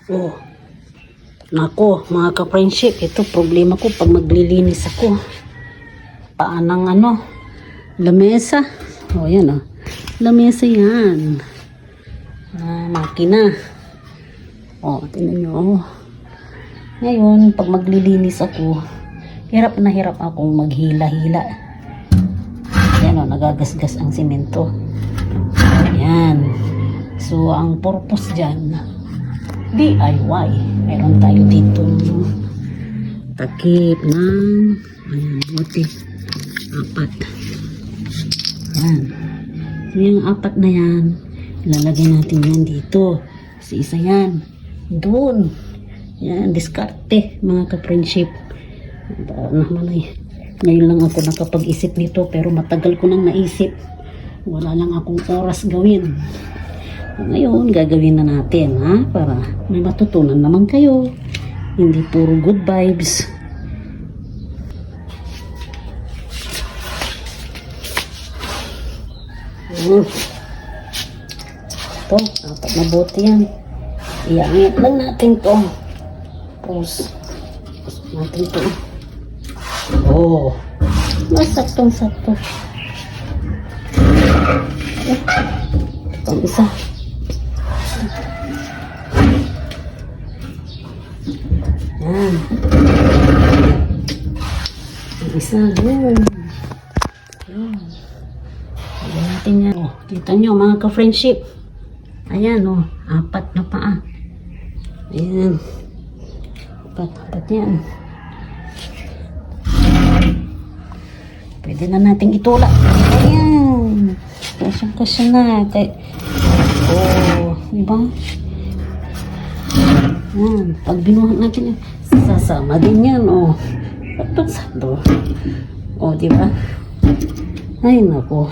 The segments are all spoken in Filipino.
Oh, nako mga ka-friendship, ito problema ko pag maglilinis ako. Paanang lamesa. Oh, yan oh. Lamesa yan. Makina. Oh, tingnan nyo. Oh. Ngayon, pag maglilinis ako, hirap na hirap akong maghila-hila. Yan oh, nagagasgas ang simento. Yan. So, ang purpose dyan, DIY. Meron tayo dito takip ng bote. 4. Yan. So, yung 4 na yan, ilalagay natin yan dito. Kasi isa yan. Doon. Yan, diskarte, mga ka-friendship. Ngayon lang ako nakapag-isip nito, pero matagal ko nang naisip. Wala lang akong oras gawin. Ngayon, gagawin na natin, ha? Para may matutunan naman kayo. Hindi puro good vibes. Ito, 4 na bote yan. Iangit lang natin to. Tapos natin to. Oh, masaktong-sakto. Itong isa. Yan. Ang isa. Yan. Ayan natin yan. Oh, kita nyo mga ka-friendship. Ayan oh. 4 na paa. Ayan. 4 yan. Pwede na nating itulak. Ayan. Kasya na. Oh, diba? Yan. Pag binuhat natin, sasama din yan. Oh. Sakto. Oh, diba? Ay, naku.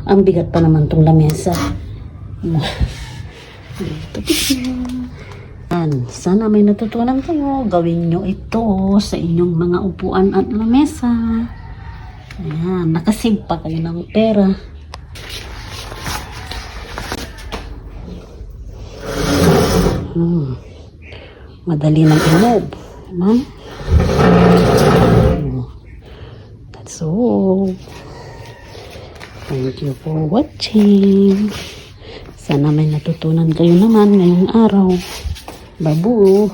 Ang bigat pa naman tong lamesa. Yan. Sana may natutunan kayo. Gawin nyo ito sa inyong mga upuan at lamesa. Ayan. Nakasave pa kayo ng pera. Madali nang i-move. That's all. Thank you for watching. Sana may natutunan kayo naman ngayong araw. Babu!